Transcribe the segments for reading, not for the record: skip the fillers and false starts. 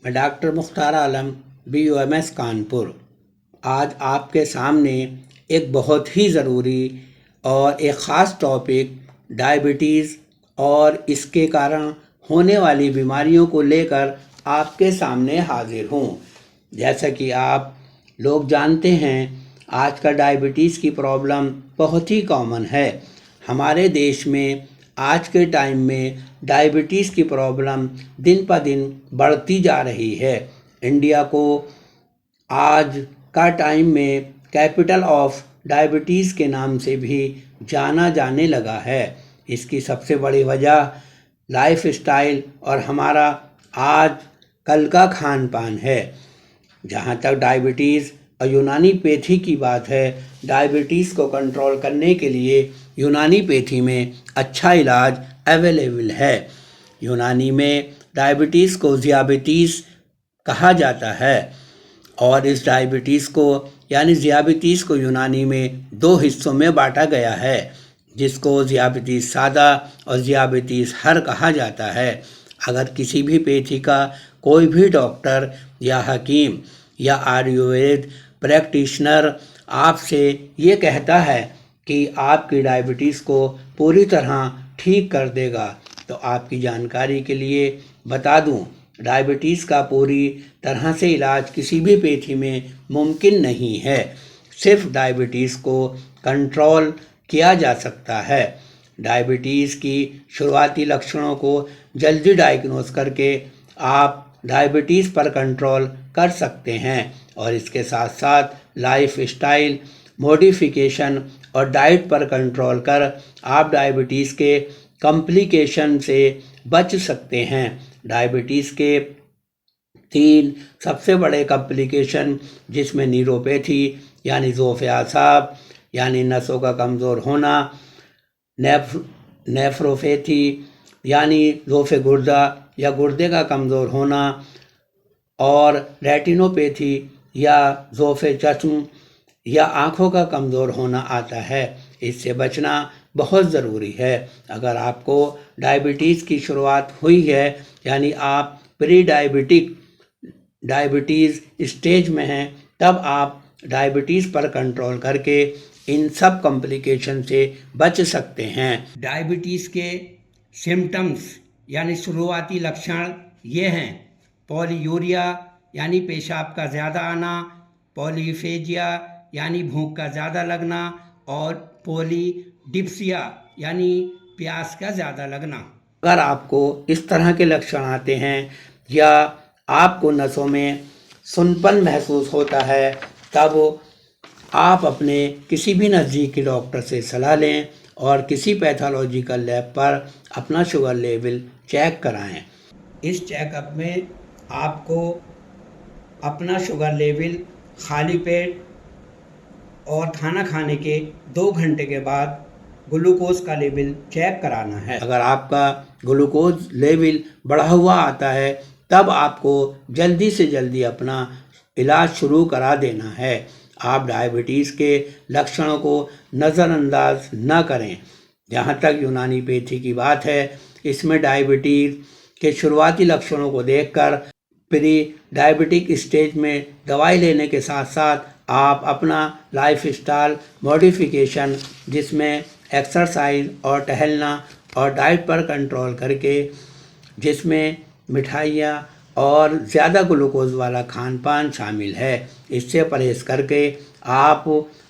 मैं डॉक्टर मुख्तार आलम, BUMS कानपुर। आज आपके सामने एक बहुत ही ज़रूरी और एक ख़ास टॉपिक डायबिटीज़ और इसके कारण होने वाली बीमारियों को लेकर आपके सामने हाजिर हूँ। जैसा कि आप लोग जानते हैं, आज का डायबिटीज़ की प्रॉब्लम बहुत ही कॉमन है। हमारे देश में आज के टाइम में डायबिटीज़ की प्रॉब्लम दिन प दिन बढ़ती जा रही है। इंडिया को आज का टाइम में कैपिटल ऑफ डायबिटीज़ के नाम से भी जाना जाने लगा है। इसकी सबसे बड़ी वजह लाइफ स्टाइल और हमारा आज कल का खान पान है। जहाँ तक डायबिटीज़ और यूनानी पैथी की बात है, डायबिटीज़ को कंट्रोल करने के लिए यूनानी पैथी में अच्छा इलाज अवेलेबल है। यूनानी में डायबिटीज़ को ज़ियाबितीस कहा जाता है और इस डायबिटीज़ को यानी ज़ियाबितीस को यूनानी में दो हिस्सों में बांटा गया है, जिसको ज़ियाबितीस सादा और ज़ियाबितीस हर कहा जाता है। अगर किसी भी पैथी का कोई भी डॉक्टर या हकीम या आयुर्वेद प्रैक्टिशनर आपसे ये कहता है कि आपकी डायबिटीज़ को पूरी तरह ठीक कर देगा, तो आपकी जानकारी के लिए बता दूं, डायबिटीज़ का पूरी तरह से इलाज किसी भी पैथी में मुमकिन नहीं है। सिर्फ डायबिटीज़ को कंट्रोल किया जा सकता है। डायबिटीज़ की शुरुआती लक्षणों को जल्दी डायग्नोस करके आप डायबिटीज़ पर कंट्रोल कर सकते हैं और इसके साथ साथ लाइफ स्टाइल मॉडिफिकेशन और डाइट पर कंट्रोल कर आप डायबिटीज़ के कॉम्प्लिकेशन से बच सकते हैं। डायबिटीज़ के 3 सबसे बड़े कॉम्प्लिकेशन, जिसमें न्यूरोपैथी यानी ज़ोफ़ आसाब यानी नसों का कमज़ोर होना, नेफ्रोपैथी यानी ज़ोफ़ गुर्दा या गुर्दे का कमज़ोर होना और रेटिनोपैथी या ज़ोफ़ चश्म या आँखों का कमज़ोर होना आता है। इससे बचना बहुत ज़रूरी है। अगर आपको डायबिटीज़ की शुरुआत हुई है यानी आप प्री डायबिटीज़ स्टेज में हैं, तब आप डायबिटीज़ पर कंट्रोल करके इन सब कॉम्प्लिकेशन से बच सकते हैं। डायबिटीज़ के सिम्टम्स यानी शुरुआती लक्षण ये हैं: पॉलीयूरिया यानी पेशाब का ज़्यादा आना, पॉलीफेजिया यानी भूख का ज़्यादा लगना और पॉलीडिप्सिया यानी प्यास का ज़्यादा लगना। अगर आपको इस तरह के लक्षण आते हैं या आपको नसों में सुनपन महसूस होता है, तब आप अपने किसी भी नज़दीकी डॉक्टर से सलाह लें और किसी पैथोलॉजिकल लैब पर अपना शुगर लेवल चेक कराएं। इस चेकअप में आपको अपना शुगर लेवल खाली पेट और खाना खाने के 2 घंटे के बाद ग्लूकोज का लेवल चेक कराना है। अगर आपका ग्लूकोज लेवल बढ़ा हुआ आता है, तब आपको जल्दी से जल्दी अपना इलाज शुरू करा देना है। आप डायबिटीज़ के लक्षणों को नज़रअंदाज न करें। जहाँ तक यूनानी पैथी की बात है, इसमें डायबिटीज़ के शुरुआती लक्षणों को देखकर प्री डायबिटिक स्टेज में दवाई लेने के साथ साथ आप अपना लाइफ स्टाइल मॉडिफिकेशन, जिसमें एक्सरसाइज और टहलना और डाइट पर कंट्रोल करके, जिसमें मिठाइयाँ और ज़्यादा ग्लूकोज वाला खान पान शामिल है, इससे परहेज़ करके आप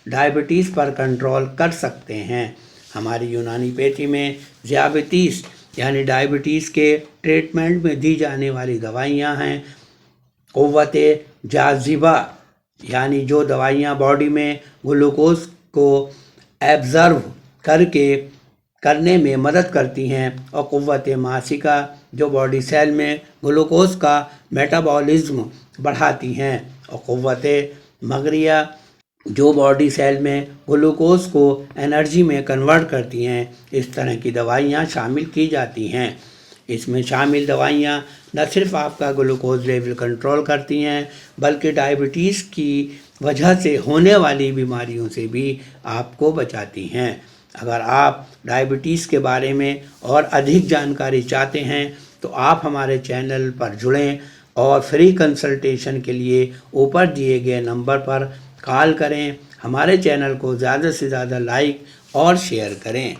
डायबिटीज़ पर कंट्रोल कर सकते हैं। हमारी यूनानी पैथी में ज़ियाबितीस यानी डायबिटीज़ के ट्रीटमेंट में दी जाने वाली दवाइयाँ हैं क़ुव्वते जाज़िबा, यानी जो दवाइयाँ बॉडी में ग्लूकोज को एब्ज़र्व करने में मदद करती हैं, और क़ुव्वते मासिका, जो बॉडी सेल में ग्लूकोज का मेटाबॉलिज्म बढ़ाती हैं, और क़ुव्वते मगरिया, जो बॉडी सेल में ग्लूकोज को एनर्जी में कन्वर्ट करती हैं। इस तरह की दवाइयाँ शामिल की जाती हैं। इसमें शामिल दवाइयाँ न सिर्फ आपका ग्लूकोज लेवल कंट्रोल करती हैं, बल्कि डायबिटीज़ की वजह से होने वाली बीमारियों से भी आपको बचाती हैं। अगर आप डायबिटीज़ के बारे में और अधिक जानकारी चाहते हैं, तो आप हमारे चैनल पर जुड़ें और फ्री कंसल्टेशन के लिए ऊपर दिए गए नंबर पर कॉल करें। हमारे चैनल को ज़्यादा से ज़्यादा लाइक और शेयर करें।